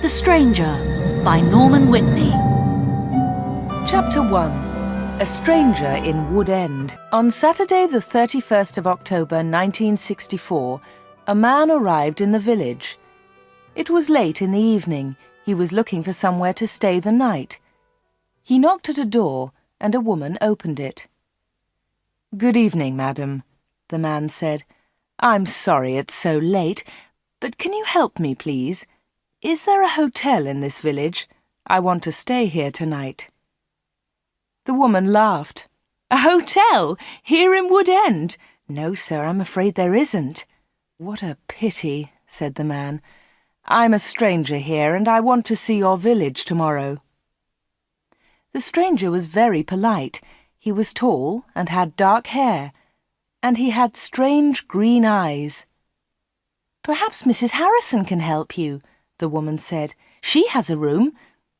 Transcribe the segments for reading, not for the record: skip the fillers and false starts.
The Stranger by Norman Whitney. Chapter 1. A Stranger in Wood End. On Saturday the 31st of October 1964, a man arrived in the village. It was late in the evening. He was looking for somewhere to stay the night. He knocked at a door, and a woman opened it. "Good evening, madam," the man said. "I'm sorry it's so late, but can you help me, please? Is there a hotel in this village? I want to stay here tonight." The woman laughed. "A hotel? Here in Wood End? No, sir, I'm afraid there isn't." "What a pity," said the man. "I'm a stranger here, and I want to see your village tomorrow." The stranger was very polite. He was tall and had dark hair, and he had strange green eyes. "Perhaps Mrs. Harrison can help you," the woman said. "She has a room.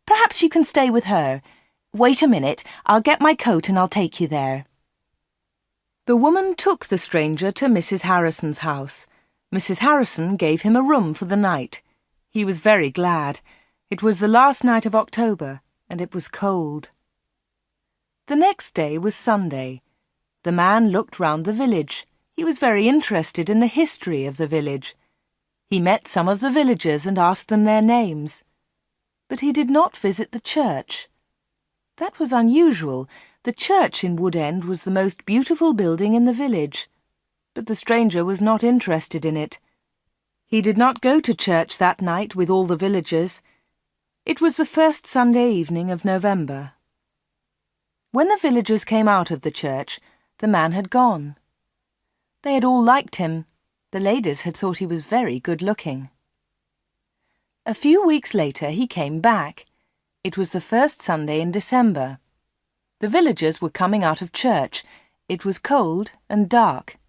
Perhaps you can stay with her. Wait a minute, I'll get my coat and I'll take you there." The woman took the stranger to Mrs. Harrison's house. Mrs. Harrison gave him a room for the night. He was very glad. It was the last night of October, and it was cold. The next day was Sunday. The man looked round the village. He was very interested in the history of the village. He met some of the villagers and asked them their names. But he did not visit the church. That was unusual. The church in Wood End was the most beautiful building in the village. But the stranger was not interested in it. He did not go to church that night with all the villagers. It was the first Sunday evening of November. When the villagers came out of the church, the man had gone. They had all liked him. The ladies had thought he was very good-looking. A few weeks later he came back. It was the first Sunday in December. The villagers were coming out of church. It was cold and dark.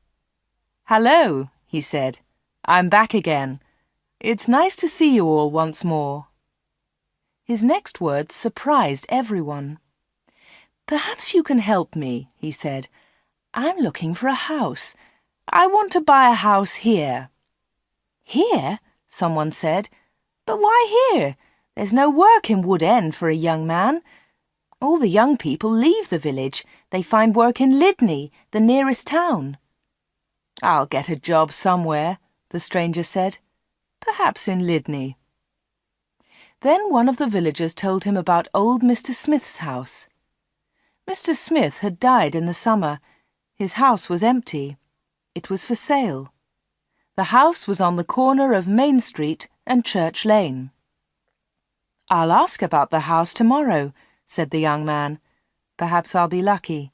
"Hello," he said. "I'm back again. It's nice to see you all once more." His next words surprised everyone. "Perhaps you can help me," he said. "I'm looking for a house. I want to buy a house here." "Here?" someone said. "But why here? There's no work in Wood End for a young man. All the young people leave the village. They find work in Whitney, the nearest town." "I'll get a job somewhere," the stranger said. "Perhaps in Lydney." Then one of the villagers told him about old Mr. Smith's house. Mr. Smith had died in the summer. His house was empty. It was for sale. The house was on the corner of Main Street and Church Lane. "I'll ask about the house tomorrow," said the young man. "Perhaps I'll be lucky.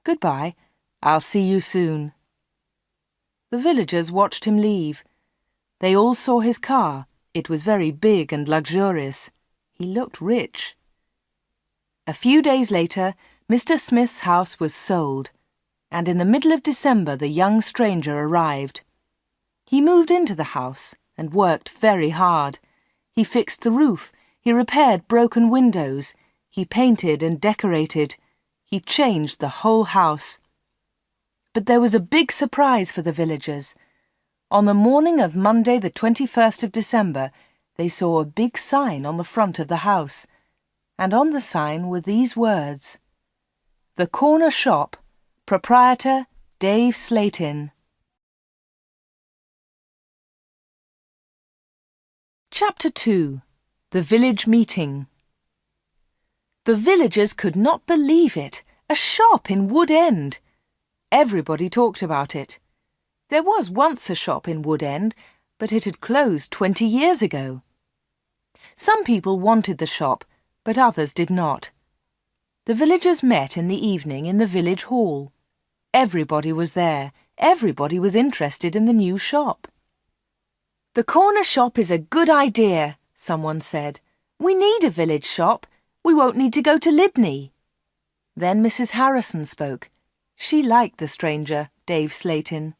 Goodbye. I'll see you soon." The villagers watched him leave. They all saw his car. It was very big and luxurious. He looked rich. A few days later, Mr. Smith's house was sold, and in the middle of December the young stranger arrived. He moved into the house and worked very hard. He fixed the roof. He repaired broken windows. He painted and decorated. He changed the whole house. But there was a big surprise for the villagers. On the morning of Monday the 21st of December, they saw a big sign on the front of the house, and on the sign were these words: "The Corner Shop, Proprietor Dave Slatin." Chapter 2. The Village Meeting. The villagers could not believe it. A shop in Wood End. Everybody talked about it. There was once a shop in Wood End, but it had closed 20 years ago. Some people wanted the shop, but others did not. The villagers met in the evening in the village hall. Everybody was there. Everybody was interested in the new shop. "The corner shop is a good idea," someone said. "We need a village shop. We won't need to go to Lydney." Then Mrs. Harrison spoke. She liked the stranger, Dave Slatin.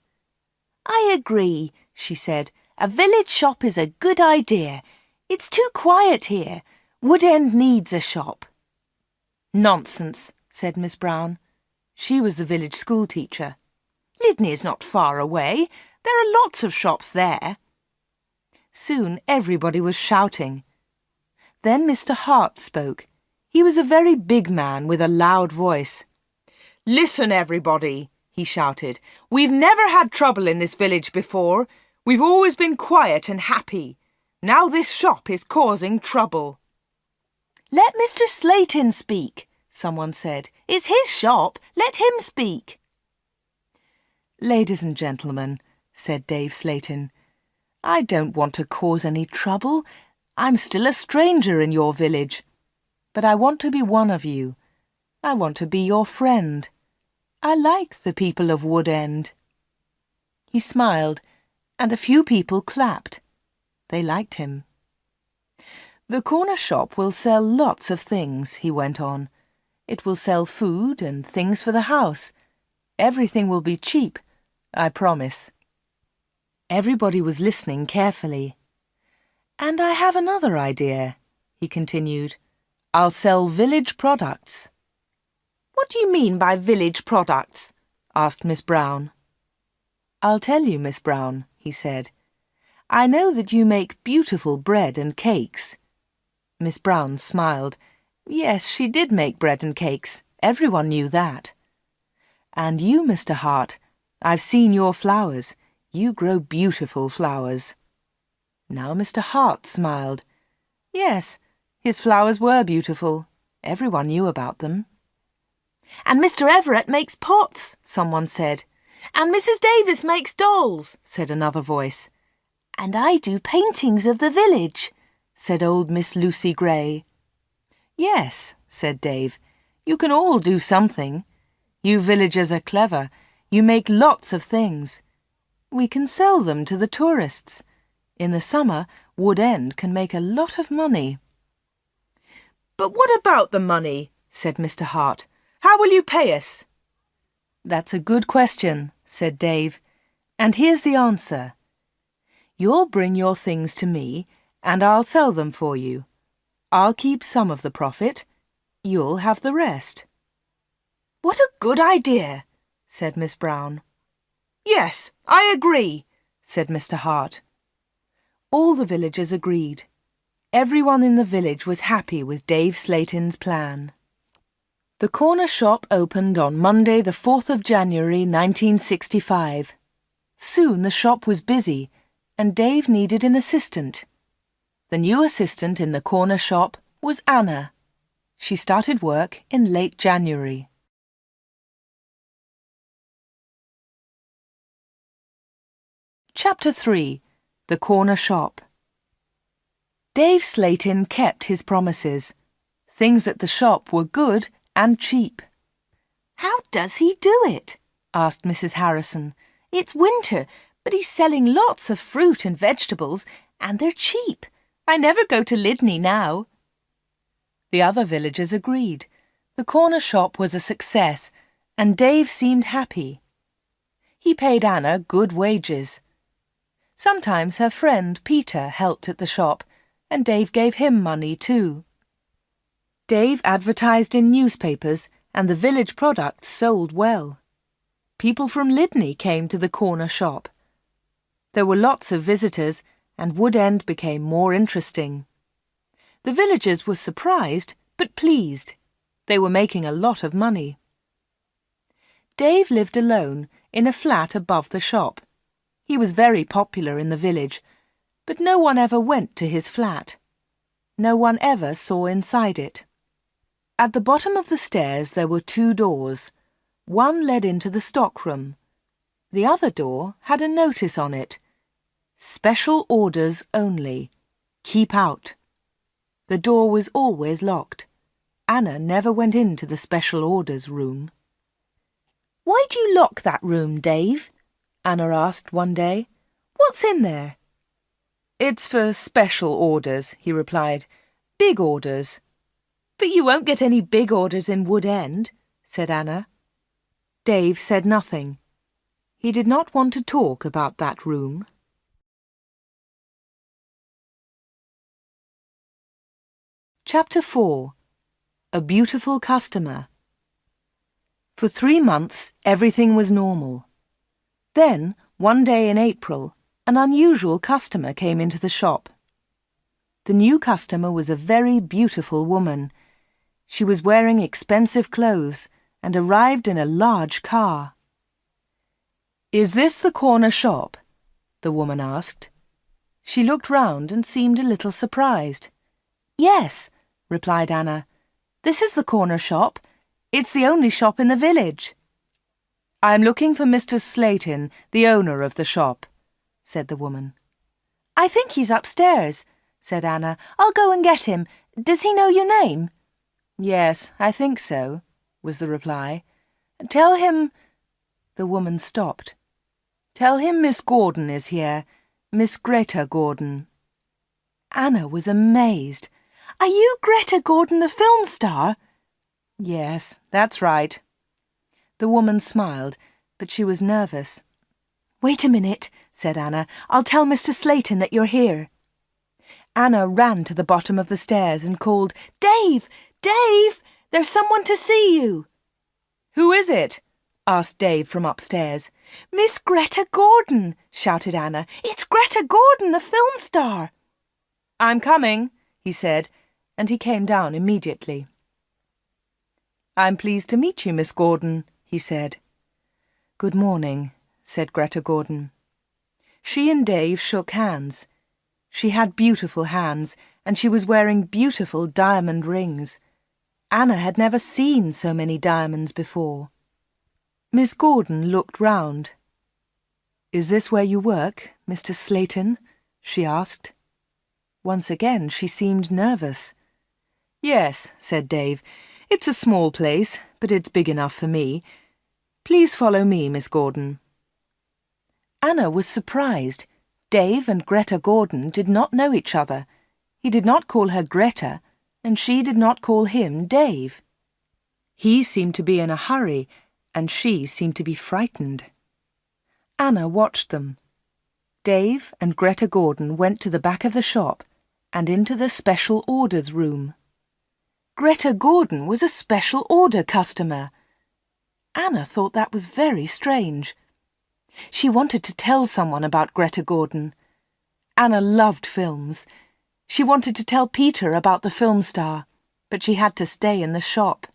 "I agree," she said. "A village shop is a good idea. It's too quiet here. Wood End needs a shop." "Nonsense," said Miss Brown. She was the village school teacher. "Lydney is not far away. There are lots of shops there." Soon everybody was shouting. Then Mr. Hart spoke. He was a very big man with a loud voice. "Listen, everybody," he shouted. "We've never had trouble in this village before. We've always been quiet and happy. Now this shop is causing trouble." "Let Mr. Slatin speak," someone said. "It's his shop. Let him speak." "Ladies and gentlemen," said Dave Slatin, "I don't want to cause any trouble. I'm still a stranger in your village. But I want to be one of you. I want to be your friend. I like the people of Wood End." He smiled, and a few people clapped. They liked him. "The corner shop will sell lots of things," he went on. "It will sell food and things for the house. Everything will be cheap, I promise." Everybody was listening carefully. "And I have another idea," he continued. "I'll sell village products." "What do you mean by village products?" asked Miss Brown. "I'll tell you, Miss Brown," he said. "I know that you make beautiful bread and cakes." Miss Brown smiled. Yes, she did make bread and cakes. Everyone knew that. "And you, Mr. Hart, I've seen your flowers. You grow beautiful flowers." Now Mr. Hart smiled. Yes, his flowers were beautiful. Everyone knew about them. "And Mr. Everett makes pots," someone said. "And Mrs. Davis makes dolls," said another voice. "And I do paintings of the village," said old Miss Lucy Gray. "Yes," said Dave, "you can all do something. You villagers are clever. You make lots of things. We can sell them to the tourists. In the summer, Wood End can make a lot of money." "But what about the money?" said Mr. Hart. "How will you pay us?" "That's a good question," said Dave. "And here's the answer. You'll bring your things to me, and I'll sell them for you. I'll keep some of the profit. You'll have the rest." "What a good idea," said Miss Brown. "Yes, I agree," said Mr. Hart. All the villagers agreed. Everyone in the village was happy with Dave Slatin's plan. The corner shop opened on Monday the 4th of January 1965. Soon the shop was busy, and Dave needed an assistant. The new assistant in the corner shop was Anna. She started work in late January. Chapter 3. The Corner Shop. Dave Slatin kept his promises. Things at the shop were good and cheap. "How does he do it?" asked Mrs. Harrison. "It's winter, but he's selling lots of fruit and vegetables, and they're cheap. I never go to Lydney now." The other villagers agreed. The corner shop was a success, and Dave seemed happy. He paid Anna good wages. Sometimes her friend Peter helped at the shop, and Dave gave him money too. Dave advertised in newspapers, and the village products sold well. People from Lydney came to the corner shop. There were lots of visitors, and Wood End became more interesting. The villagers were surprised, but pleased. They were making a lot of money. Dave lived alone in a flat above the shop. He was very popular in the village, but no one ever went to his flat. No one ever saw inside it. At the bottom of the stairs there were 2 doors. One led into the stockroom. The other door had a notice on it. "Special orders only. Keep out." The door was always locked. Anna never went into the special orders room. "Why do you lock that room, Dave?" Anna asked one day. "What's in there?" "It's for special orders," he replied. "Big orders." "But you won't get any big orders in Wood End," said Anna. Dave said nothing. He did not want to talk about that room. Chapter 4. A Beautiful Customer. For 3 months, everything was normal. Then, one day in April, an unusual customer came into the shop. The new customer was a very beautiful woman. She was wearing expensive clothes and arrived in a large car. "Is this the corner shop?" the woman asked. She looked round and seemed a little surprised. "Yes," replied Anna. "This is the corner shop. It's the only shop in the village." "I'm looking for Mr. Slatin, the owner of the shop," said the woman. "I think he's upstairs," said Anna. "I'll go and get him. Does he know your name?" "Yes, I think so," was the reply. "Tell him—" The woman stopped. "Tell him Miss Gordon is here, Miss Greta Gordon." Anna was amazed. "Are you Greta Gordon, the film star?" "Yes, that's right." The woman smiled, but she was nervous. "Wait a minute," said Anna. "I'll tell Mr. Slatin that you're here." Anna ran to the bottom of the stairs and called, "Dave! Dave! There's someone to see you!" "Who is it?" asked Dave from upstairs. "Miss Greta Gordon!" shouted Anna. "It's Greta Gordon, the film star!" "I'm coming," he said, and he came down immediately. "I'm pleased to meet you, Miss Gordon," he said. "Good morning," said Greta Gordon. She and Dave shook hands. She had beautiful hands, and she was wearing beautiful diamond rings. Anna had never seen so many diamonds before. Miss Gordon looked round. "Is this where you work, Mr. Slatin?" she asked. Once again she seemed nervous. "Yes," said Dave. "It's a small place, but it's big enough for me. Please follow me, Miss Gordon." Anna was surprised. Dave and Greta Gordon did not know each other. He did not call her Greta, and she did not call him Dave. He seemed to be in a hurry, and she seemed to be frightened. Anna watched them. Dave and Greta Gordon went to the back of the shop and into the special orders room. Greta Gordon was a special order customer. Anna thought that was very strange. She wanted to tell someone about Greta Gordon. Anna loved films. She wanted to tell Peter about the film star, but she had to stay in the shop.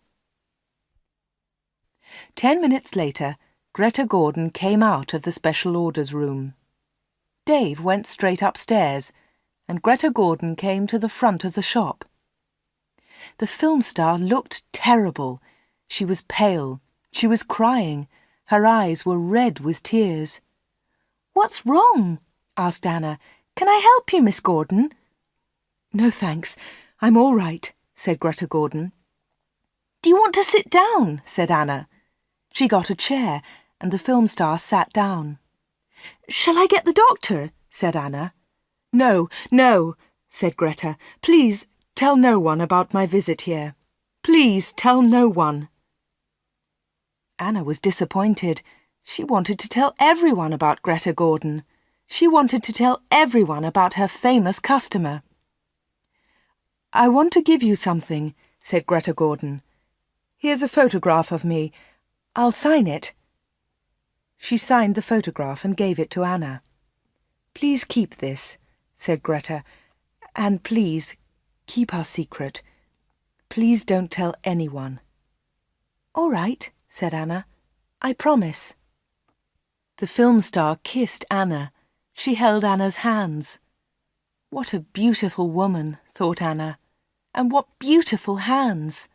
10 minutes later, Greta Gordon came out of the special orders room. Dave went straight upstairs, and Greta Gordon came to the front of the shop. The film star looked terrible. She was pale. She was crying. Her eyes were red with tears. "What's wrong?" asked Anna. "Can I help you, Miss Gordon?" "No, thanks. I'm all right," said Greta Gordon. "Do you want to sit down?" said Anna. She got a chair, and the film star sat down. "Shall I get the doctor?" said Anna. "No, no," said Greta. "Please tell no one about my visit here. Please tell no one." Anna was disappointed. She wanted to tell everyone about Greta Gordon. She wanted to tell everyone about her famous customer. "I want to give you something," said Greta Gordon. "Here's a photograph of me. I'll sign it." She signed the photograph and gave it to Anna. "Please keep this," said Greta, "and please keep our secret. Please don't tell anyone." "All right," said Anna. "I promise." The film star kissed Anna. She held Anna's hands. What a beautiful woman, thought Anna, and what beautiful hands.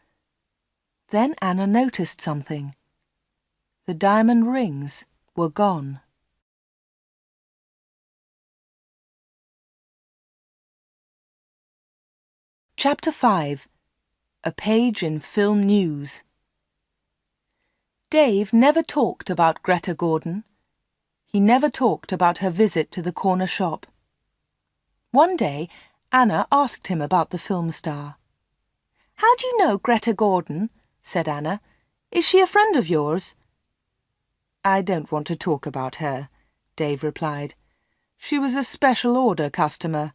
Then Anna noticed something. The diamond rings were gone. Chapter 5. A Page in Film News. Dave never talked about Greta Gordon. He never talked about her visit to the corner shop. One day, Anna asked him about the film star. "How do you know Greta Gordon?" said Anna. "Is she a friend of yours?" "I don't want to talk about her," Dave replied. "She was a special order customer.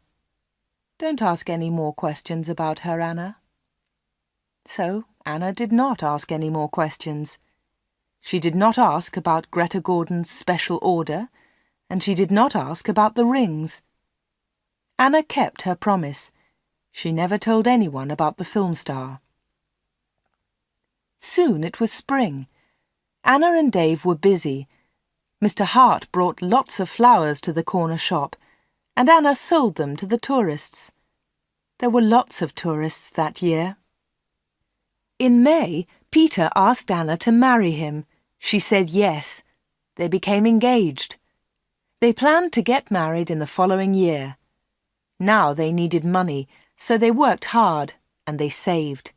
Don't ask any more questions about her, Anna." So Anna did not ask any more questions. She did not ask about Greta Gordon's special order, and she did not ask about the rings. Anna kept her promise. She never told anyone about the film star. Soon it was spring. Anna and Dave were busy. Mr. Hart brought lots of flowers to the corner shop, and Anna sold them to the tourists. There were lots of tourists that year. In May, Peter asked Anna to marry him. She said yes. They became engaged. They planned to get married in the following year. Now they needed money, so they worked hard and they saved.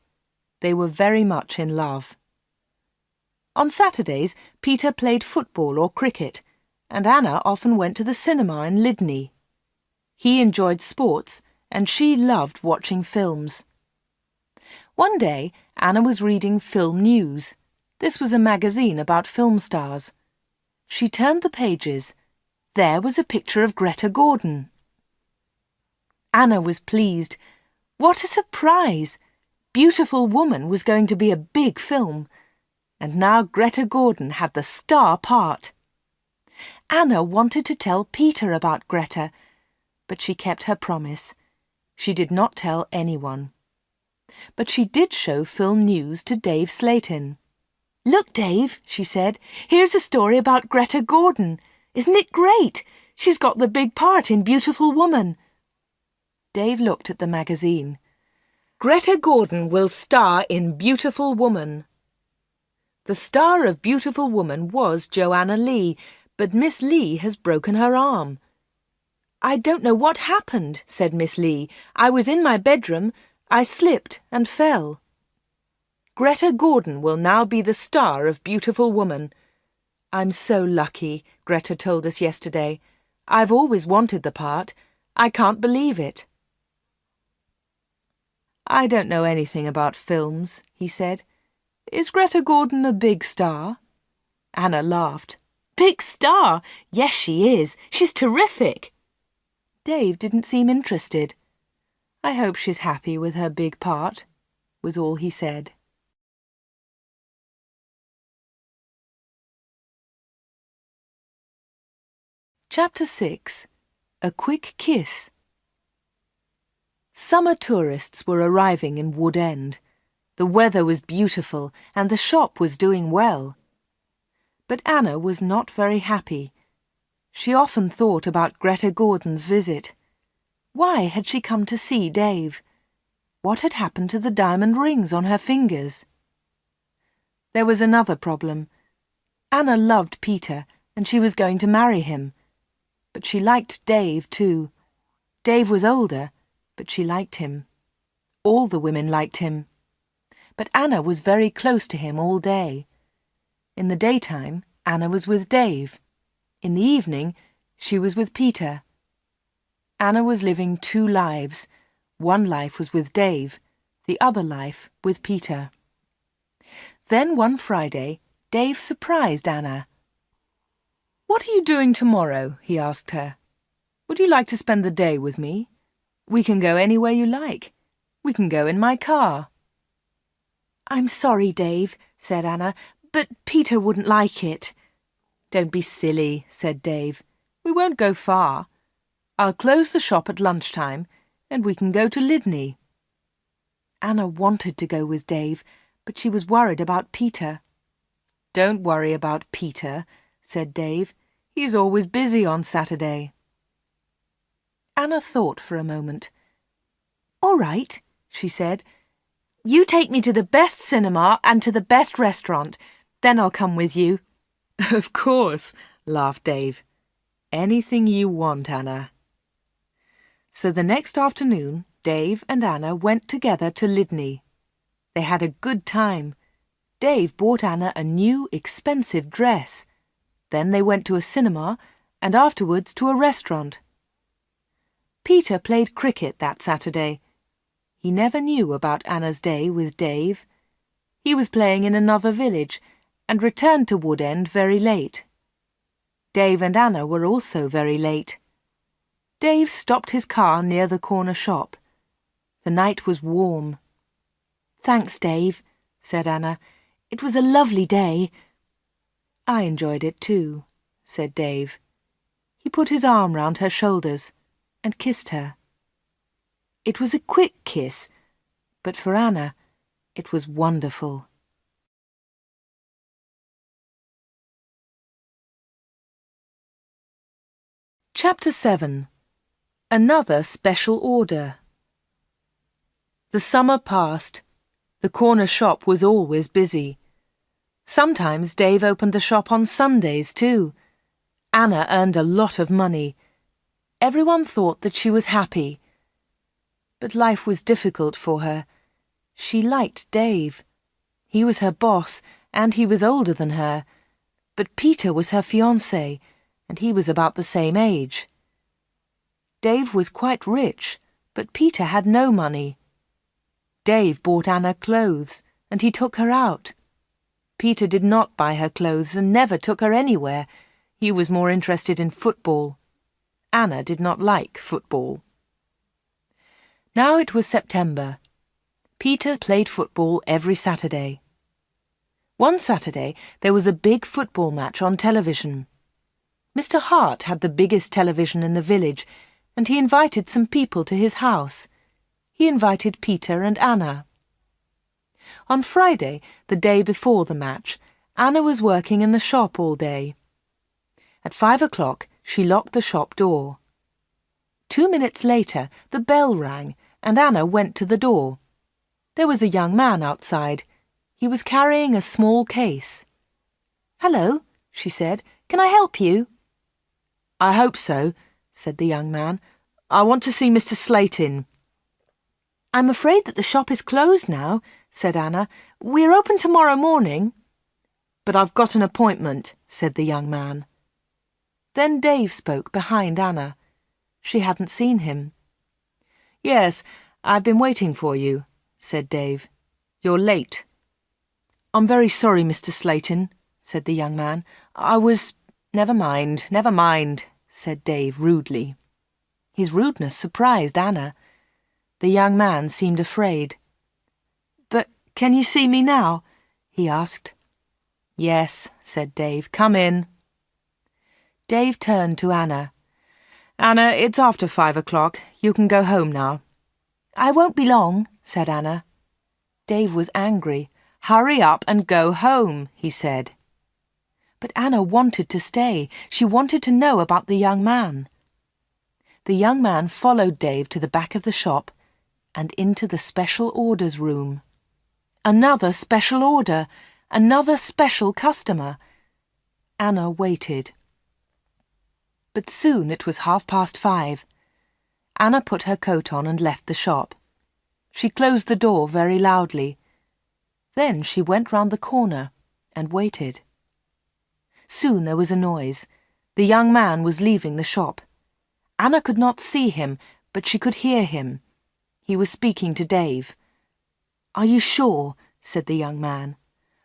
They were very much in love. On Saturdays, Peter played football or cricket, and Anna often went to the cinema in Lydney. He enjoyed sports, and she loved watching films. One day, Anna was reading Film News. This was a magazine about film stars. She turned the pages. There was a picture of Greta Gordon. Anna was pleased. What a surprise! Beautiful Woman was going to be a big film, and now Greta Gordon had the star part. Anna wanted to tell Peter about Greta, but she kept her promise. She did not tell anyone. But she did show Film News to Dave Slatin. "Look, Dave," she said, "here's a story about Greta Gordon. Isn't it great? She's got the big part in Beautiful Woman." Dave looked at the magazine. "Greta Gordon will star in Beautiful Woman." The star of Beautiful Woman was Joanna Lee, but Miss Lee has broken her arm. "I don't know what happened," said Miss Lee. "I was in my bedroom. I slipped and fell." Greta Gordon will now be the star of Beautiful Woman. "I'm so lucky," Greta told us yesterday. "I've always wanted the part. I can't believe it." "I don't know anything about films," he said. "Is Greta Gordon a big star?" Anna laughed. "Big star? Yes, she is. She's terrific." Dave didn't seem interested. "I hope she's happy with her big part," was all he said. Chapter 6. A Quick Kiss. Summer tourists were arriving in Wood End. The weather was beautiful and the shop was doing well. But Anna was not very happy. She often thought about Greta Gordon's visit. Why had she come to see Dave? What had happened to the diamond rings on her fingers? There was another problem. Anna loved Peter and she was going to marry him. But she liked Dave too. Dave was older, but she liked him. All the women liked him. But Anna was very close to him all day. In the daytime, Anna was with Dave. In the evening, she was with Peter. Anna was living two lives. One life was with Dave, the other life with Peter. Then one Friday, Dave surprised Anna. "What are you doing tomorrow?" he asked her. "Would you like to spend the day with me? We can go anywhere you like. We can go in my car." "I'm sorry, Dave," said Anna, "but Peter wouldn't like it." "Don't be silly," said Dave. "We won't go far. I'll close the shop at lunchtime, and we can go to Lydney." Anna wanted to go with Dave, but she was worried about Peter. "Don't worry about Peter," said Dave. "He's always busy on Saturday." Anna thought for a moment. "All right," she said. "You take me to the best cinema and to the best restaurant. Then I'll come with you." "Of course," laughed Dave. "Anything you want, Anna." So the next afternoon, Dave and Anna went together to Lydney. They had a good time. Dave bought Anna a new, expensive dress. Then they went to a cinema and afterwards to a restaurant. Peter played cricket that Saturday. He never knew about Anna's day with Dave. He was playing in another village and returned to Wood End very late. Dave and Anna were also very late. Dave stopped his car near the corner shop. The night was warm. "Thanks, Dave," said Anna. "It was a lovely day." "I enjoyed it too," said Dave. He put his arm round her shoulders and kissed her. It was a quick kiss, but for Anna, it was wonderful. Chapter 7. Another Special Order. The summer passed. The corner shop was always busy. Sometimes Dave opened the shop on Sundays too. Anna earned a lot of money. Everyone thought that she was happy. But life was difficult for her. She liked Dave. He was her boss, and he was older than her. But Peter was her fiancé, and he was about the same age. Dave was quite rich, but Peter had no money. Dave bought Anna clothes, and he took her out. Peter did not buy her clothes and never took her anywhere. He was more interested in football. Anna did not like football. Now it was September. Peter played football every Saturday. One Saturday there was a big football match on television. Mr. Hart had the biggest television in the village, and he invited some people to his house. He invited Peter and Anna. On Friday, the day before the match, Anna was working in the shop all day. At 5 o'clock, she locked the shop door. 2 minutes later, the bell rang, and Anna went to the door. There was a young man outside. He was carrying a small case. "Hello," she said. "Can I help you?" "I hope so," said the young man. "I want to see Mr. Slatin." "I'm afraid that the shop is closed now," said Anna. "We're open tomorrow morning." "But I've got an appointment," said the young man. Then Dave spoke behind Anna. She hadn't seen him. "Yes, I've been waiting for you," said Dave. "You're late." "I'm very sorry, Mr. Slatin," said the young man. Never mind," said Dave rudely. His rudeness surprised Anna. The young man seemed afraid. "But can you see me now?" he asked. "Yes," said Dave. "Come in." Dave turned to Anna. "Anna, it's after 5 o'clock. You can go home now." "I won't be long," said Anna. Dave was angry. "Hurry up and go home," he said. But Anna wanted to stay. She wanted to know about the young man. The young man followed Dave to the back of the shop and into the special orders room. Another special order, another special customer. Anna waited. But soon it was 5:30. Anna put her coat on and left the shop. She closed the door very loudly. Then she went round the corner and waited. Soon there was a noise. The young man was leaving the shop. Anna could not see him, but she could hear him. He was speaking to Dave. "Are you sure?" said the young man.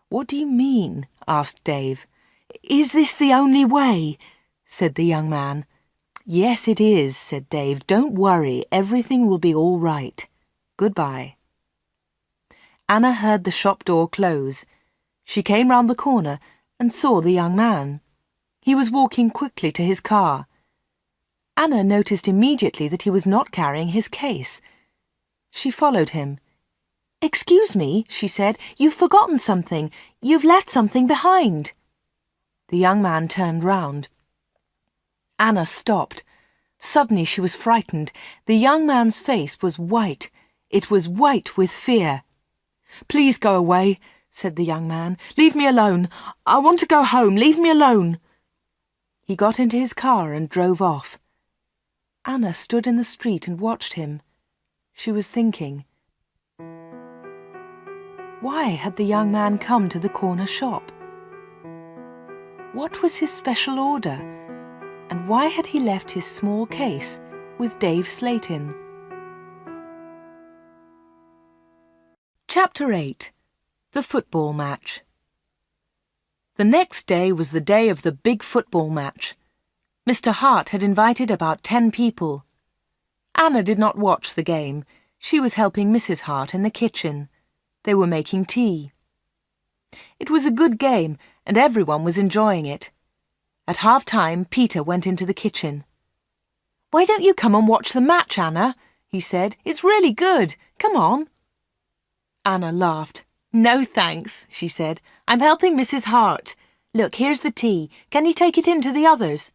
"What do you mean?" asked Dave. "Is this the only way?" said the young man. "Yes, it is," said Dave. "Don't worry, everything will be all right. Goodbye." Anna heard the shop door close. She came round the corner and saw the young man. He was walking quickly to his car. Anna noticed immediately that he was not carrying his case. She followed him. "Excuse me," she said. "You've forgotten something. You've left something behind." The young man turned round. Anna stopped. Suddenly she was frightened. The young man's face was white. It was white with fear. "Please go away," said the young man. "Leave me alone. I want to go home. Leave me alone." He got into his car and drove off. Anna stood in the street and watched him. She was thinking. Why had the young man come to the corner shop? What was his special order? And why had he left his small case with Dave Slatin? Chapter 8. The Football Match. The next day was the day of the big football match. Mr. Hart had invited about 10 people. Anna did not watch the game. She was helping Mrs. Hart in the kitchen. They were making tea. It was a good game, and everyone was enjoying it. At half-time, Peter went into the kitchen. "Why don't you come and watch the match, Anna?" he said. It's really good. Come on. Anna laughed. No, thanks, she said. I'm helping Mrs. Hart. Look, here's the tea. Can you take it in to the others?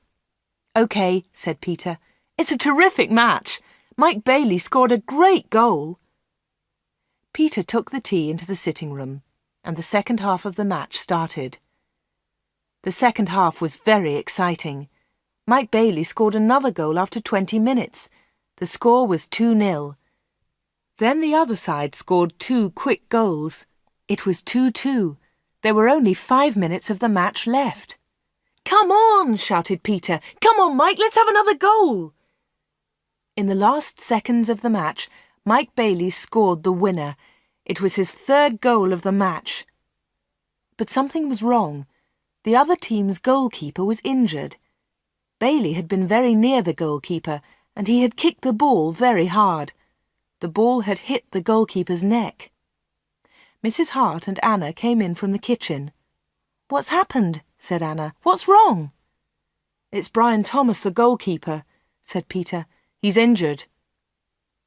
OK, said Peter. It's a terrific match. Mike Bailey scored a great goal. Peter took the tea into the sitting room, and the second half of the match started. The second half was very exciting. Mike Bailey scored another goal after 20 minutes. The score was 2-0. Then the other side scored 2 quick goals. It was 2-2. There were only 5 minutes of the match left. Come on, shouted Peter. Come on, Mike, let's have another goal. In the last seconds of the match, Mike Bailey scored the winner. It was his 3rd goal of the match. But something was wrong. The other team's goalkeeper was injured. Bailey had been very near the goalkeeper, and he had kicked the ball very hard. The ball had hit the goalkeeper's neck. Mrs. Hart and Anna came in from the kitchen. What's happened? Said Anna. What's wrong? It's Brian Thomas, the goalkeeper, said Peter. He's injured.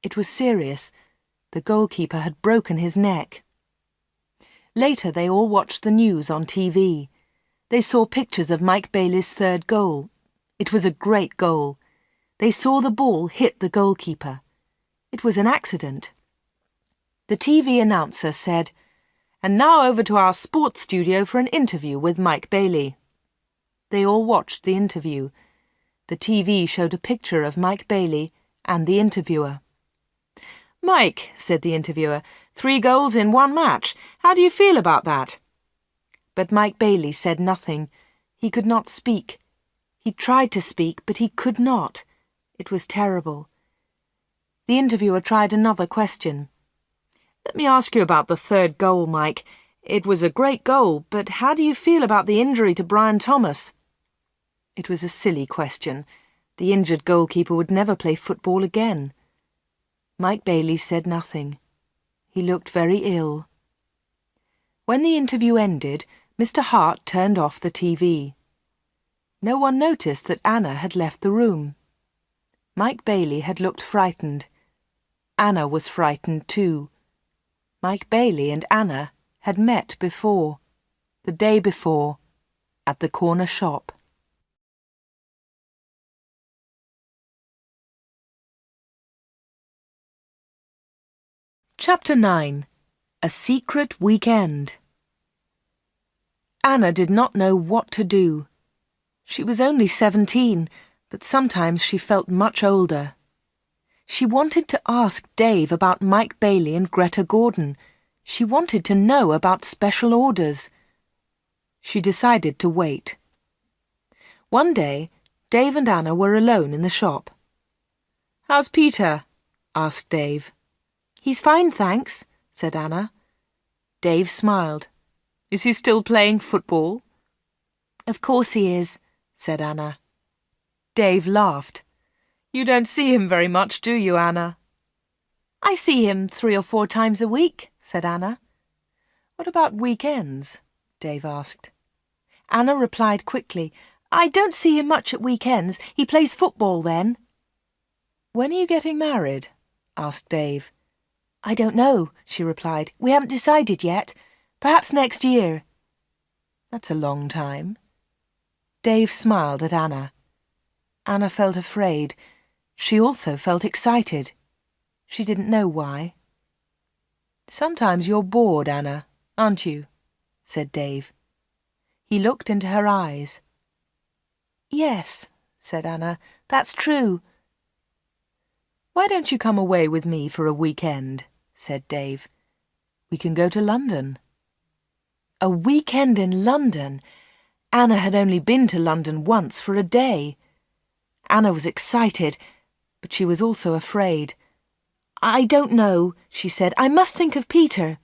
It was serious. The goalkeeper had broken his neck. Later they all watched the news on TV. They saw pictures of Mike Bailey's 3rd goal. It was a great goal. They saw the ball hit the goalkeeper. It was an accident. The TV announcer said, "And now over to our sports studio for an interview with Mike Bailey." They all watched the interview. The TV showed a picture of Mike Bailey and the interviewer. "Mike," said the interviewer, 3 goals in 1 match. How do you feel about that?" But Mike Bailey said nothing. He could not speak. He tried to speak, but he could not. It was terrible. The interviewer tried another question. "Let me ask you about the 3rd goal, Mike. It was a great goal, but how do you feel about the injury to Brian Thomas?" It was a silly question. The injured goalkeeper would never play football again. Mike Bailey said nothing. He looked very ill. When the interview ended, Mr. Hart turned off the TV. No one noticed that Anna had left the room. Mike Bailey had looked frightened. Anna was frightened too. Mike Bailey and Anna had met before, the day before, at the corner shop. Chapter 9. A Secret Weekend. Anna did not know what to do. She was only 17, but sometimes she felt much older. She wanted to ask Dave about Mike Bailey and Greta Gordon. She wanted to know about special orders. She decided to wait. One day, Dave and Anna were alone in the shop. "How's Peter?" asked Dave. "He's fine, thanks," said Anna. Dave smiled. "Is he still playing football?" "Of course he is," said Anna. Dave laughed. "You don't see him very much, do you, Anna?" "I see him 3 or 4 times a week," said Anna. "What about weekends?" Dave asked. Anna replied quickly, "I don't see him much at weekends. He plays football then." "When are you getting married?" asked Dave. "I don't know," she replied. "We haven't decided yet. Perhaps next year." "That's a long time." Dave smiled at Anna. Anna felt afraid. She also felt excited. She didn't know why. "Sometimes you're bored, Anna, aren't you?" said Dave. He looked into her eyes. "Yes," said Anna, "that's true." "Why don't you come away with me for a weekend?" said Dave. "We can go to London." A weekend in London! Anna had only been to London once for a day. Anna was excited, but she was also afraid. "I don't know," she said. "I must think of Peter."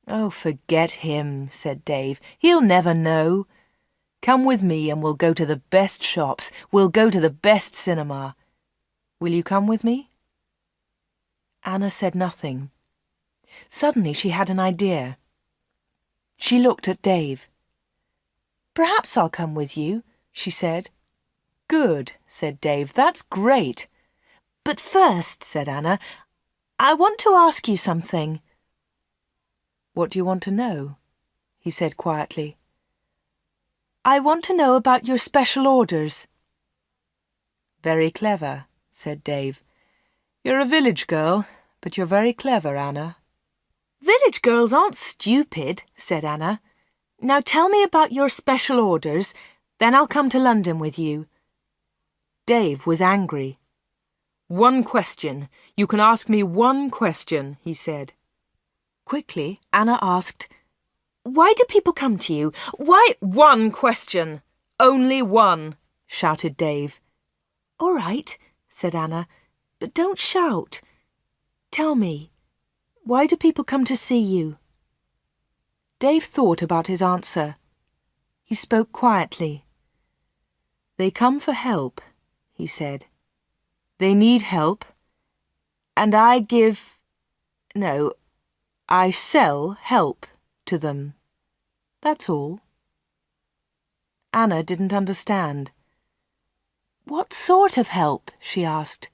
"Oh, forget him," said Dave. "He'll never know. Come with me and we'll go to the best shops. We'll go to the best cinema. Will you come with me?" Anna said nothing. Suddenly she had an idea. She looked at Dave. "Perhaps I'll come with you," she said. "Good," said Dave. "That's great." "But first," said Anna, I want to ask you something." "What do you want to know?" he said quietly. "I want to know about your special orders." "Very clever," said Dave. "You're a village girl, but you're very clever, Anna." "Village girls aren't stupid," said Anna. "Now tell me about your special orders, then I'll come to London with you." Dave was angry. "One question. You can ask me one question," he said. Quickly, Anna asked, "Why do people come to you? Why—" "One question! Only one!" shouted Dave. "All right," said Anna, "but don't shout. Tell me, why do people come to see you?" Dave thought about his answer. He spoke quietly. "They come for help," he said. "They need help, and I sell help to them. That's all." Anna didn't understand. "What sort of help?" she asked.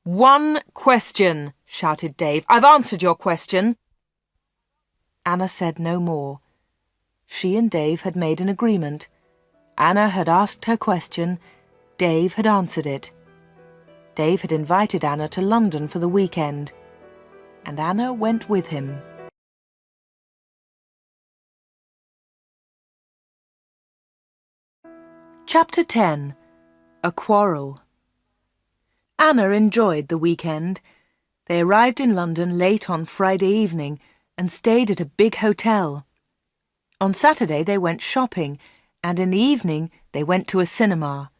"One question," shouted Dave. "I've answered your question." Anna said no more. She and Dave had made an agreement. Anna had asked her question. Dave had answered it. Dave had invited Anna to London for the weekend, and Anna went with him. Chapter 10. A Quarrel. Anna enjoyed the weekend. They arrived in London late on Friday evening and stayed at a big hotel. On Saturday they went shopping, and in the evening they went to a cinema.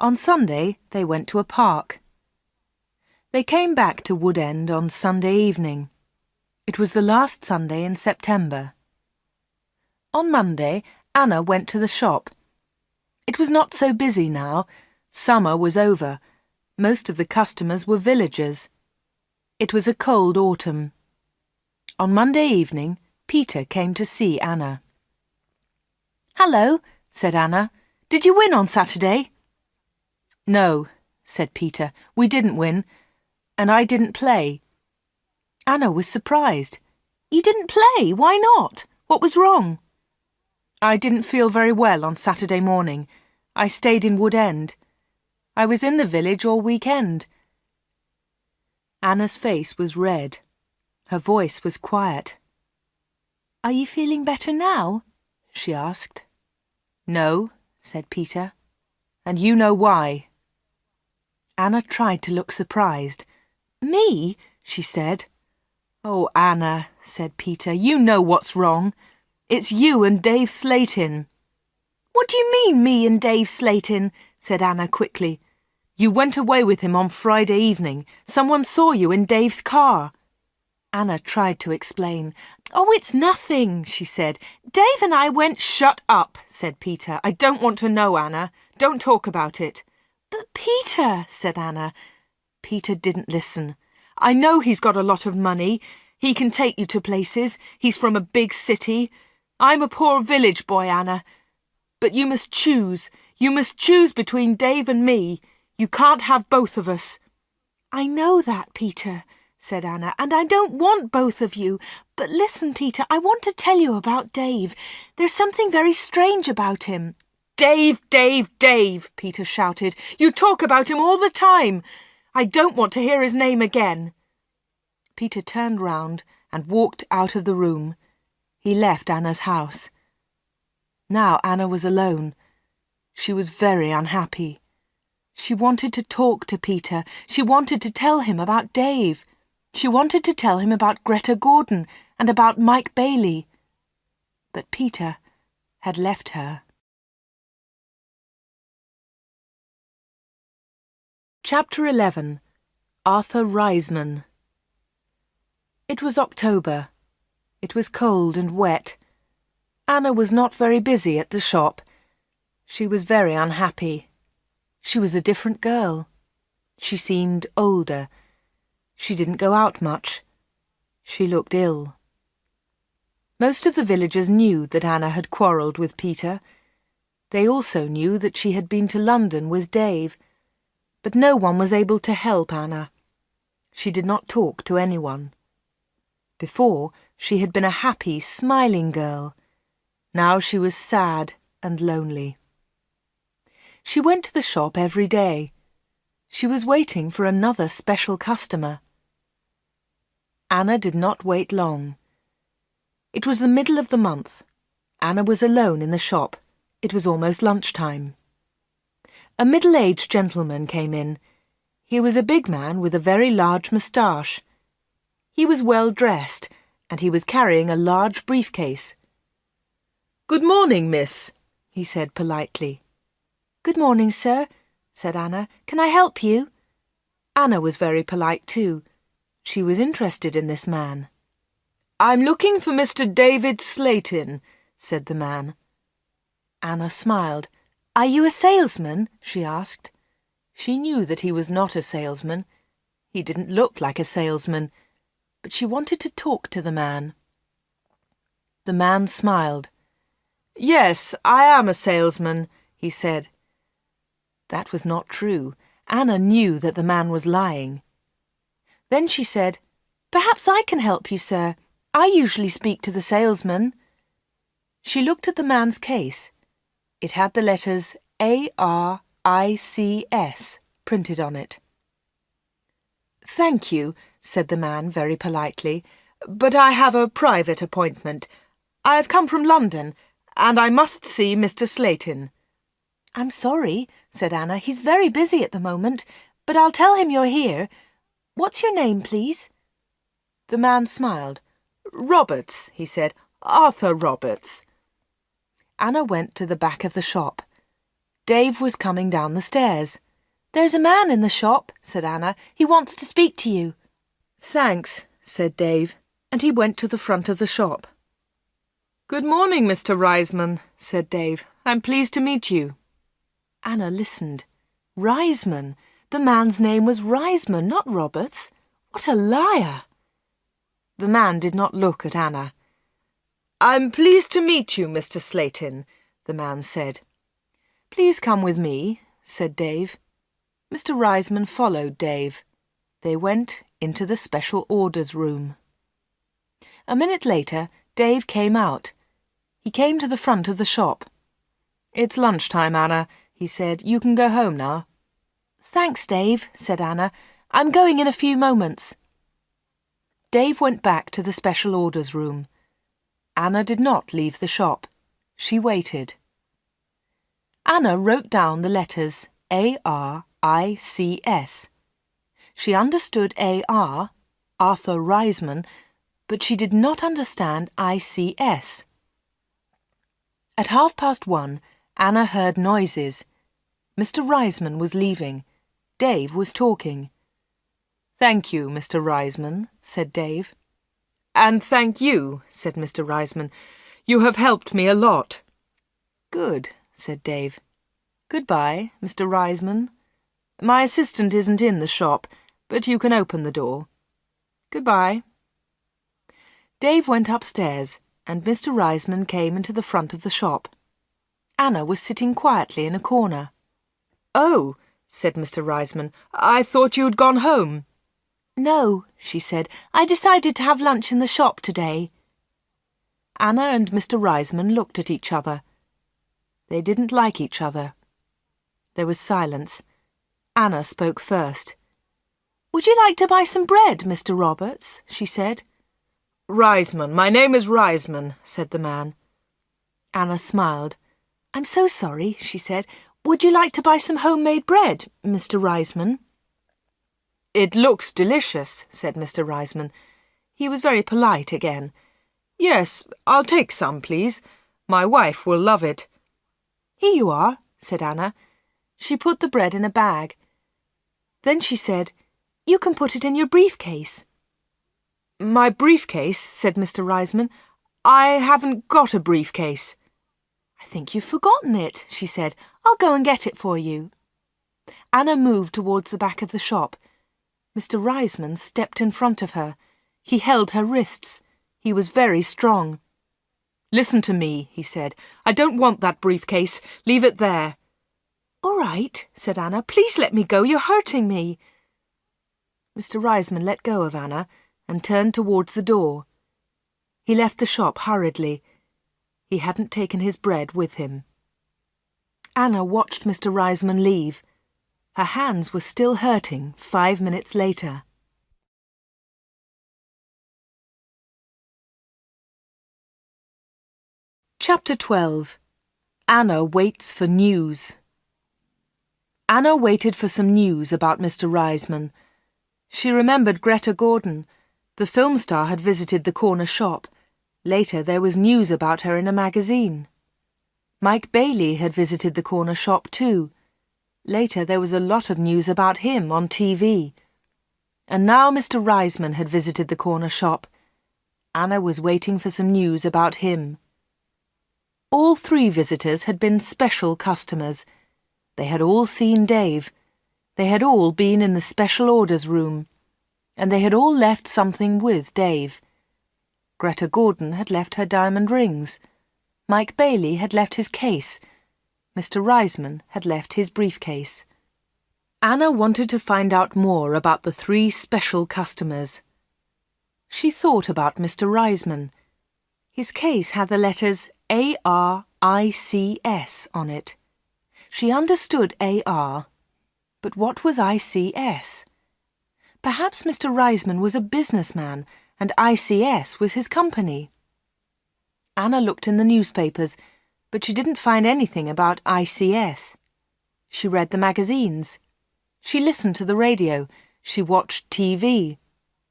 On Sunday they went to a park. They came back to Wood End on Sunday evening. It was the last Sunday in September. On Monday, Anna went to the shop. It was not so busy now. Summer was over. Most of the customers were villagers. It was a cold autumn. On Monday evening, Peter came to see Anna. "Hello," said Anna. "Did you win on Saturday?" "No," said Peter. "We didn't win, and I didn't play." Anna was surprised. "You didn't play? Why not? What was wrong?" "I didn't feel very well on Saturday morning. I stayed in Wood End. I was in the village all weekend." Anna's face was red. Her voice was quiet. "Are you feeling better now?" she asked. "No," said Peter, "and you know why." Anna tried to look surprised. "Me?" she said. "Oh, Anna," said Peter, "you know what's wrong. It's you and Dave Slatin." "What do you mean, me and Dave Slatin?" said Anna quickly. "You went away with him on Friday evening. Someone saw you in Dave's car." Anna tried to explain. "Oh, it's nothing," she said. "Dave and I went—" "Shut up," said Peter. "I don't want to know, Anna. Don't talk about it." "But Peter," said Anna. Peter didn't listen. "I know he's got a lot of money. He can take you to places. He's from a big city. I'm a poor village boy, Anna. But you must choose. You must choose between Dave and me. You can't have both of us." "I know that, Peter," said Anna, "and I don't want both of you. But listen, Peter, I want to tell you about Dave. There's something very strange about him." "Dave, Dave, Dave," Peter shouted. "You talk about him all the time. I don't want to hear his name again." Peter turned round and walked out of the room. He left Anna's house. Now Anna was alone. She was very unhappy. She wanted to talk to Peter. She wanted to tell him about Dave. She wanted to tell him about Greta Gordon and about Mike Bailey. But Peter had left her. Chapter 11. Arthur Reisman. It was October. It was cold and wet. Anna was not very busy at the shop. She was very unhappy. She was a different girl. She seemed older. She didn't go out much. She looked ill. Most of the villagers knew that Anna had quarrelled with Peter. They also knew that she had been to London with Dave. But no one was able to help Anna. She did not talk to anyone. Before, she had been a happy, smiling girl. Now she was sad and lonely. She went to the shop every day. She was waiting for another special customer. Anna did not wait long. It was the middle of the month. Anna was alone in the shop. It was almost lunchtime. A middle-aged gentleman came in. He was a big man with a very large moustache. He was well dressed, and he was carrying a large briefcase. "Good morning, miss," he said politely. "Good morning, sir," said Anna. "Can I help you?" Anna was very polite too. She was interested in this man. "I'm looking for Mr. David Slatin," said the man. Anna smiled. "Are you a salesman?" she asked. She knew that he was not a salesman. He didn't look like a salesman, but she wanted to talk to the man. The man smiled. "Yes, I am a salesman," he said. That was not true. Anna knew that the man was lying. Then she said, "Perhaps I can help you, sir. I usually speak to the salesman." She looked at the man's case. It had the letters ARICS printed on it. "Thank you," said the man very politely, "but I have a private appointment. I have come from London, and I must see Mr. Slatin." "I'm sorry," said Anna. "He's very busy at the moment, but I'll tell him you're here. What's your name, please?" The man smiled. "Roberts," he said. "Arthur Roberts." Anna went to the back of the shop. Dave was coming down the stairs. "There's a man in the shop," said Anna. "He wants to speak to you." "Thanks," said Dave, and he went to the front of the shop. "Good morning, Mr. Reisman," said Dave. "I'm pleased to meet you." Anna listened. Reisman! The man's name was Reisman, not Roberts. What a liar! The man did not look at Anna. "I'm pleased to meet you, Mr. Slatin," the man said. "Please come with me," said Dave. Mr. Reisman followed Dave. They went into the special orders room. A minute later, Dave came out. He came to the front of the shop. "It's lunchtime, Anna," he said. "You can go home now." "Thanks, Dave," said Anna. "I'm going in a few moments." Dave went back to the special orders room. Anna did not leave the shop. She waited. Anna wrote down the letters ARICS. She understood AR, Arthur Reisman, but she did not understand ICS. At 1:30, Anna heard noises. Mr. Reisman was leaving. Dave was talking. "Thank you, Mr. Reisman," said Dave. "And thank you," said Mr. Reisman. "You have helped me a lot." "Good," said Dave. "Goodbye, Mr. Reisman. My assistant isn't in the shop, but you can open the door. Goodbye." Dave went upstairs, and Mr. Reisman came into the front of the shop. Anna was sitting quietly in a corner. "Oh," said Mr. Reisman, "I thought you had gone home." "No," she said. "I decided to have lunch in the shop today." Anna and Mr. Reisman looked at each other. They didn't like each other. There was silence. Anna spoke first. "Would you like to buy some bread, Mr. Roberts?" she said. "Reisman, my name is Reisman," said the man. Anna smiled. "I'm so sorry," she said. "Would you like to buy some homemade bread, Mr. Reisman?" "It looks delicious," said Mr. Reisman. He was very polite again. "Yes, I'll take some, please. My wife will love it." "Here you are," said Anna. She put the bread in a bag. Then she said, "You can put it in your briefcase." "My briefcase?" said Mr. Reisman. "I haven't got a briefcase." "I think you've forgotten it," she said. "I'll go and get it for you." Anna moved towards the back of the shop. Mr. Reisman stepped in front of her. He held her wrists. He was very strong. "Listen to me," he said. "I don't want that briefcase. Leave it there." "All right," said Anna. "Please let me go. You're hurting me." Mr. Reisman let go of Anna and turned towards the door. He left the shop hurriedly. He hadn't taken his bread with him. Anna watched Mr. Reisman leave. Her hands were still hurting 5 minutes later. Chapter 12. Anna waits for news. Anna waited for some news about Mr. Reisman. She remembered Greta Gordon. The film star had visited the corner shop. Later there was news about her in a magazine. Mike Bailey had visited the corner shop too. Later there was a lot of news about him on TV. And now Mr. Reisman had visited the corner shop. Anna was waiting for some news about him. All 3 visitors had been special customers. They had all seen Dave. They had all been in the special orders room. And they had all left something with Dave. Greta Gordon had left her diamond rings. Mike Bailey had left his case. Mr. Reisman had left his briefcase. Anna wanted to find out more about the 3 special customers. She thought about Mr. Reisman. His case had the letters ARICS on it. She understood AR, but what was ICS? Perhaps Mr. Reisman was a businessman and ICS was his company. Anna looked in the newspapers, but she didn't find anything about ICS. She read the magazines. She listened to the radio. She watched TV.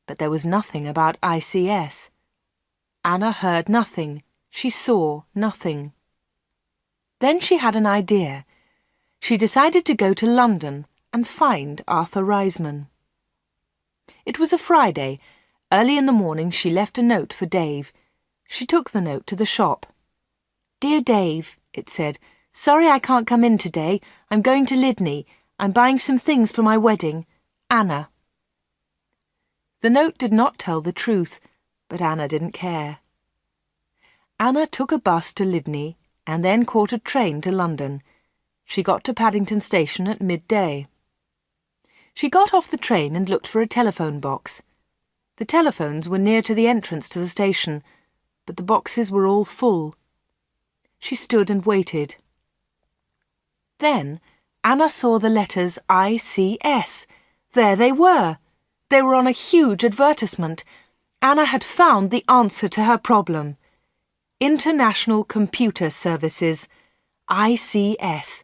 But there was nothing about ICS. Anna heard nothing. She saw nothing. Then she had an idea. She decided to go to London and find Arthur Reisman. It was a Friday. Early in the morning she left a note for Dave. She took the note to the shop. "Dear Dave," it said, "sorry I can't come in today. I'm going to Lydney. I'm buying some things for my wedding. Anna." The note did not tell the truth, but Anna didn't care. Anna took a bus to Lydney and then caught a train to London. She got to Paddington Station at midday. She got off the train and looked for a telephone box. The telephones were near to the entrance to the station, but the boxes were all full. She stood and waited. Then Anna saw the letters ICS. There they were. They were on a huge advertisement. Anna had found the answer to her problem. International Computer Services, ICS.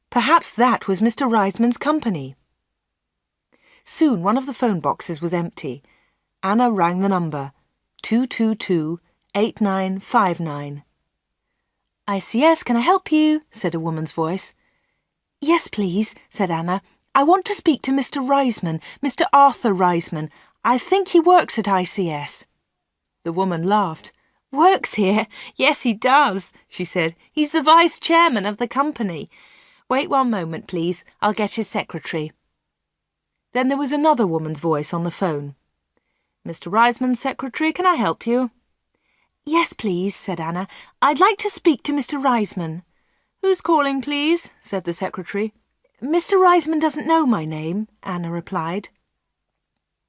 Perhaps that was Mr. Reisman's company. Soon one of the phone boxes was empty. Anna rang the number, 222-8959. "ICS, can I help you?" said a woman's voice. "Yes, please," said Anna. "I want to speak to Mr. Reisman, Mr. Arthur Reisman. I think he works at ICS." The woman laughed. "Works here? Yes, he does," she said. "He's the vice chairman of the company. Wait one moment, please. I'll get his secretary." Then there was another woman's voice on the phone. "Mr. Reisman's secretary, can I help you?" "Yes, please," said Anna. "I'd like to speak to Mr. Reisman." "Who's calling, please?" said the secretary. "Mr. Reisman doesn't know my name," Anna replied.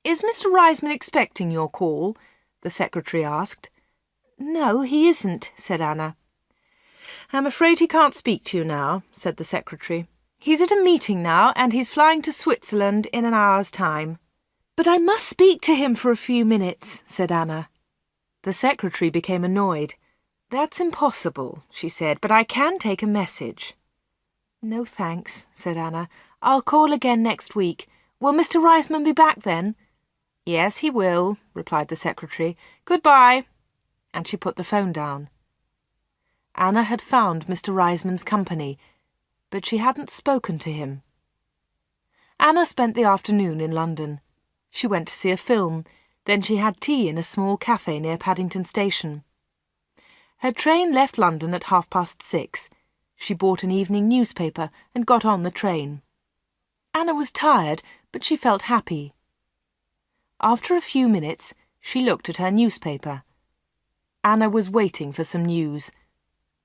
"Is Mr. Reisman expecting your call?" the secretary asked. "No, he isn't," said Anna. "I'm afraid he can't speak to you now," said the secretary. "He's at a meeting now, and he's flying to Switzerland in an hour's time." "But I must speak to him for a few minutes," said Anna. The secretary became annoyed. "That's impossible," she said, "but I can take a message." "No thanks," said Anna. "I'll call again next week. Will Mr. Reisman be back then?" "Yes, he will," replied the secretary. "Goodbye." And she put the phone down. Anna had found Mr. Reisman's company, but she hadn't spoken to him. Anna spent the afternoon in London. She went to see a film, then she had tea in a small cafe near Paddington Station. Her train left London at 6:30. She bought an evening newspaper and got on the train. Anna was tired, but she felt happy. After a few minutes, she looked at her newspaper. Anna was waiting for some news.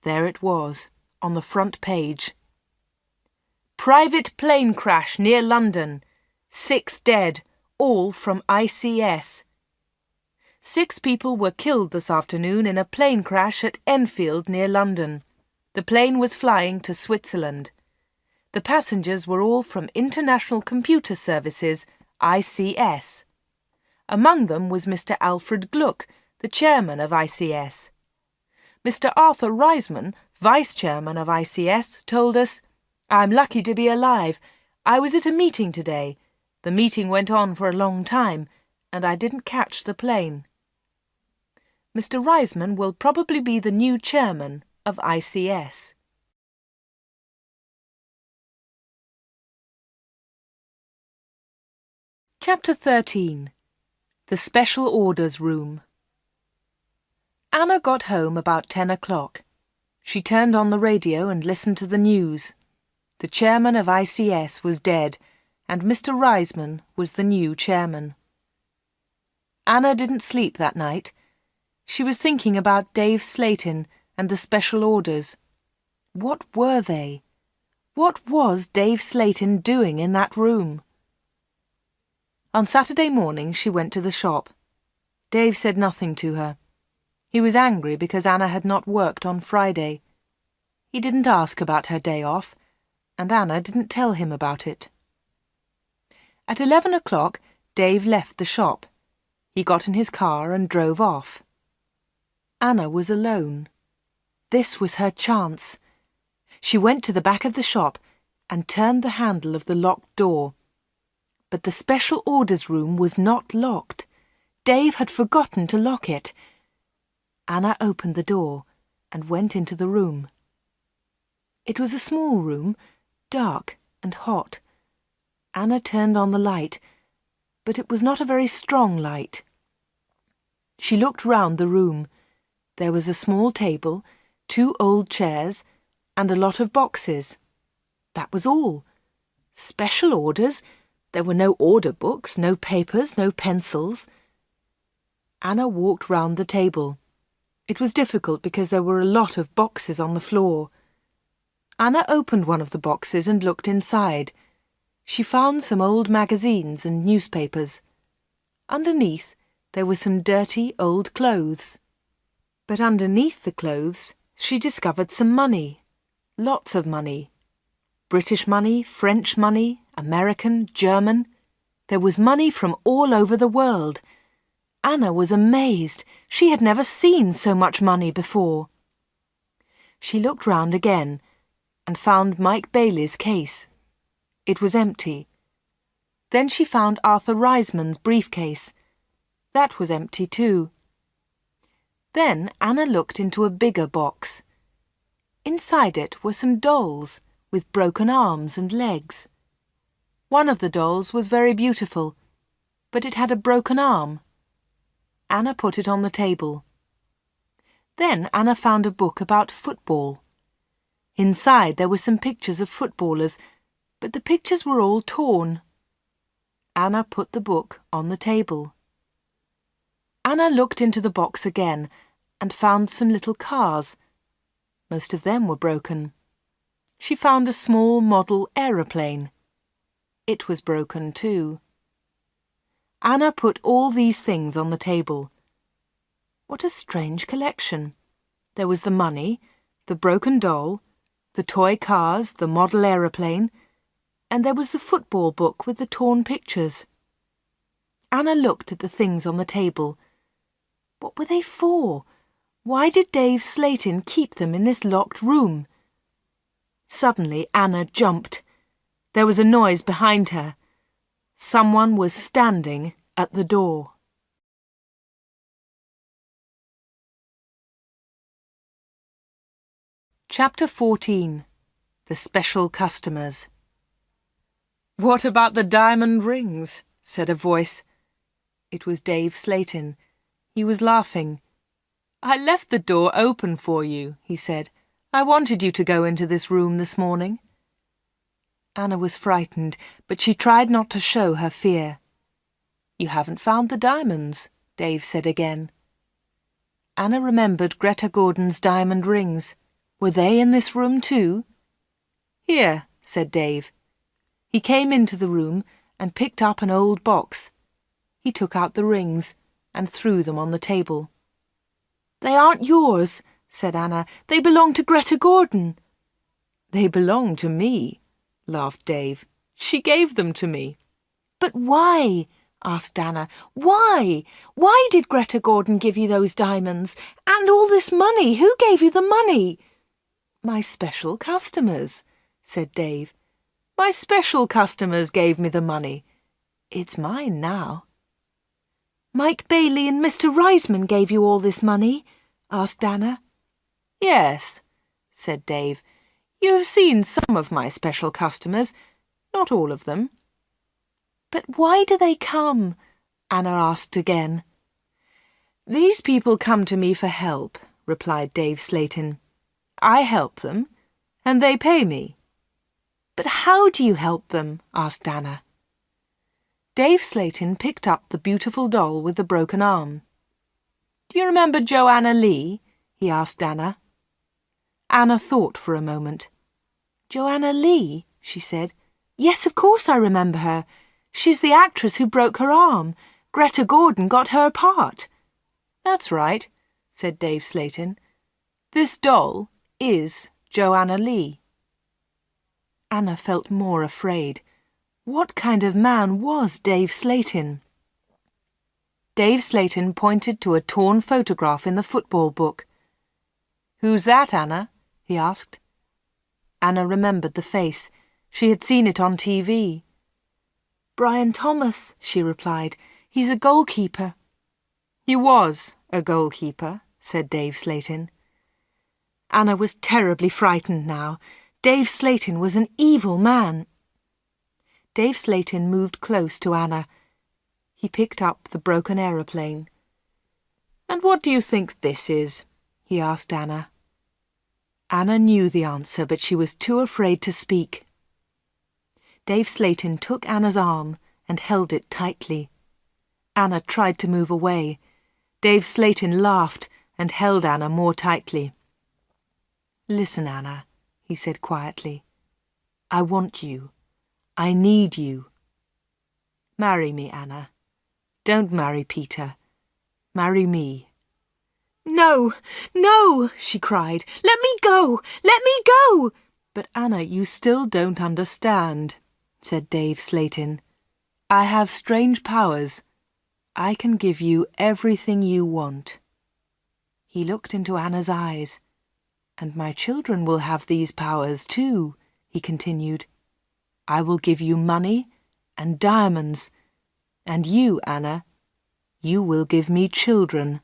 There it was, on the front page. "Private plane crash near London. 6 dead, all from ICS. 6 people were killed this afternoon in a plane crash at Enfield near London. The plane was flying to Switzerland. The passengers were all from International Computer Services, ICS. Among them was Mr. Alfred Gluck, the chairman of ICS. Mr. Arthur Reisman, vice-chairman of ICS, told us, "I'm lucky to be alive. I was at a meeting today. The meeting went on for a long time, and I didn't catch the plane." Mr. Reisman will probably be the new chairman of ICS. Chapter 13. The Special Orders Room. Anna got home about 10 o'clock. She turned on the radio and listened to the news. The chairman of ICS was dead, and Mr. Reisman was the new chairman. Anna didn't sleep that night. She was thinking about Dave Slatin and the special orders. What were they? What was Dave Slatin doing in that room? On Saturday morning she went to the shop. Dave said nothing to her. He was angry because Anna had not worked on Friday. He didn't ask about her day off, and Anna didn't tell him about it. At 11 o'clock, Dave left the shop. He got in his car and drove off. Anna was alone. This was her chance. She went to the back of the shop and turned the handle of the locked door. But the special orders room was not locked. Dave had forgotten to lock it. Anna opened the door and went into the room. It was a small room, dark and hot. Anna turned on the light, but it was not a very strong light. She looked round the room. There was a small table, 2 old chairs, and a lot of boxes. That was all. Special orders? There were no order books, no papers, no pencils. Anna walked round the table. It was difficult because there were a lot of boxes on the floor. Anna opened one of the boxes and looked inside. She found some old magazines and newspapers. Underneath, there were some dirty old clothes. But underneath the clothes, she discovered some money. Lots of money. British money, French money, American, German. There was money from all over the world. Anna was amazed. She had never seen so much money before. She looked round again and found Mike Bailey's case. It was empty. Then she found Arthur Reisman's briefcase. That was empty too. Then Anna looked into a bigger box. Inside it were some dolls with broken arms and legs. One of the dolls was very beautiful, but it had a broken arm. Anna put it on the table. Then Anna found a book about football. Inside there were some pictures of footballers, but the pictures were all torn. Anna put the book on the table. Anna looked into the box again and found some little cars. Most of them were broken. She found a small model aeroplane. It was broken too. Anna put all these things on the table. What a strange collection. There was the money, the broken doll, the toy cars, the model aeroplane, and there was the football book with the torn pictures. Anna looked at the things on the table. What were they for? Why did Dave Slatin keep them in this locked room? Suddenly Anna jumped. There was a noise behind her. Someone was standing at the door. Chapter 14. The Special Customers. "What about the diamond rings?" said a voice. It was Dave Slatin. He was laughing. "I left the door open for you," he said. "I wanted you to go into this room this morning." Anna was frightened, but she tried not to show her fear. "You haven't found the diamonds," Dave said again. Anna remembered Greta Gordon's diamond rings. Were they in this room too? "Here," said Dave. He came into the room and picked up an old box. He took out the rings and threw them on the table. "They aren't yours," said Anna. "They belong to Greta Gordon." "They belong to me," laughed Dave. "She gave them to me." "But why?" asked Anna. "Why? Why did Greta Gordon give you those diamonds? And all this money? Who gave you the money?" "My special customers," said Dave. "My special customers gave me the money. It's mine now." "Mike Bailey and Mr. Reisman gave you all this money?" asked Anna. "Yes," said Dave. "You have seen some of my special customers, not all of them." "But why do they come?" Anna asked again. "These people come to me for help," replied Dave Slatin. "I help them, and they pay me." "But how do you help them?" asked Anna. Dave Slatin picked up the beautiful doll with the broken arm. "Do you remember Joanna Lee?" he asked Anna. Anna thought for a moment. "Joanna Lee?" she said. "Yes, of course I remember her. She's the actress who broke her arm. Greta Gordon got her part." "That's right," said Dave Slatin. "This doll is Joanna Lee." Anna felt more afraid. What kind of man was Dave Slatin? Dave Slatin pointed to a torn photograph in the football book. "Who's that, Anna?" he asked. Anna remembered the face. She had seen it on TV. "Brian Thomas," she replied. "He's a goalkeeper." "He was a goalkeeper," said Dave Slatin. Anna was terribly frightened now. Dave Slatin was an evil man. Dave Slatin moved close to Anna. He picked up the broken aeroplane. "And what do you think this is?" he asked Anna. Anna knew the answer, but she was too afraid to speak. Dave Slatin took Anna's arm and held it tightly. Anna tried to move away. Dave Slatin laughed and held Anna more tightly. "Listen, Anna," he said quietly. "I want you. I need you. Marry me, Anna. Don't marry Peter. Marry me." "No, no," she cried. "Let me go! Let me go!" "But Anna, you still don't understand," said Dave Slatin. "I have strange powers. I can give you everything you want." He looked into Anna's eyes. "And my children will have these powers too," he continued. "I will give you money and diamonds. And you, Anna, you will give me children."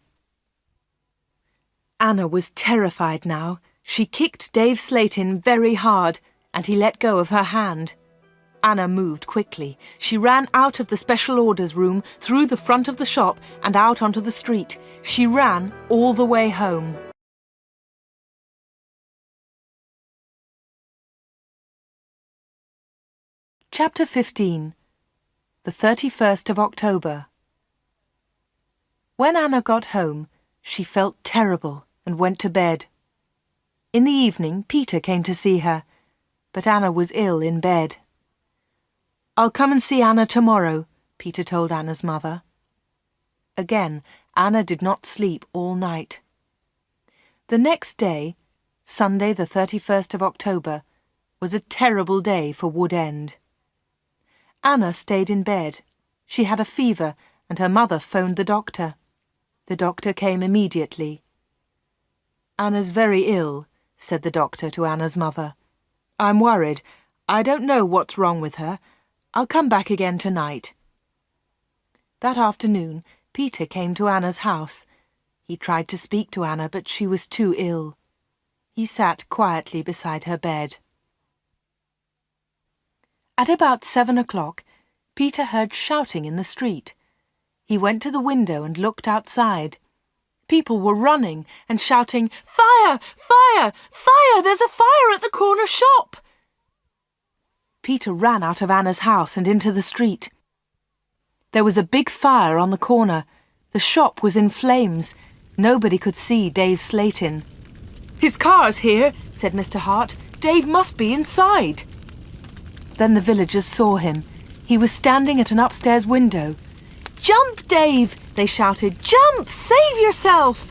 Anna was terrified now. She kicked Dave Slatin very hard, and he let go of her hand. Anna moved quickly. She ran out of the special orders room, through the front of the shop, and out onto the street. She ran all the way home. Chapter 15. The 31st of October. When Anna got home, she felt terrible and went to bed. In the evening, Peter came to see her, but Anna was ill in bed. "I'll come and see Anna tomorrow," Peter told Anna's mother. Again, Anna did not sleep all night. The next day, Sunday the 31st of October, was a terrible day for Wood End. Anna stayed in bed. She had a fever, and her mother phoned the doctor. The doctor came immediately. "Anna's very ill," said the doctor to Anna's mother. "I'm worried. I don't know what's wrong with her. I'll come back again tonight." That afternoon, Peter came to Anna's house. He tried to speak to Anna, but she was too ill. He sat quietly beside her bed. At about 7 o'clock, Peter heard shouting in the street. He went to the window and looked outside. People were running and shouting, "Fire! Fire! Fire! There's a fire at the corner shop!" Peter ran out of Anna's house and into the street. There was a big fire on the corner. The shop was in flames. Nobody could see Dave Slatin. "His car's here," said Mr. Hart. "Dave must be inside." Then the villagers saw him. He was standing at an upstairs window. "Jump, Dave!" they shouted. "Jump! Save yourself!"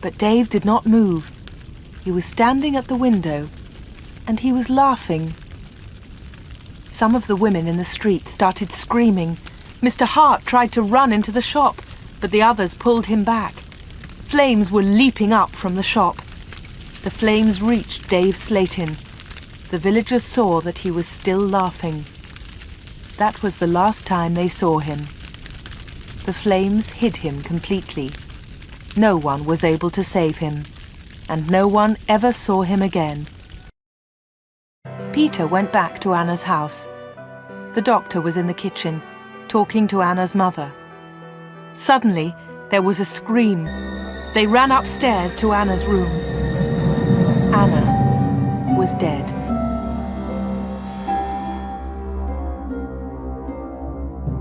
But Dave did not move. He was standing at the window, and he was laughing. Some of the women in the street started screaming. Mr. Hart tried to run into the shop, but the others pulled him back. Flames were leaping up from the shop. The flames reached Dave Slatin. The villagers saw that he was still laughing. That was the last time they saw him. The flames hid him completely. No one was able to save him, and no one ever saw him again. Peter went back to Anna's house. The doctor was in the kitchen, talking to Anna's mother. Suddenly, there was a scream. They ran upstairs to Anna's room. Anna was dead.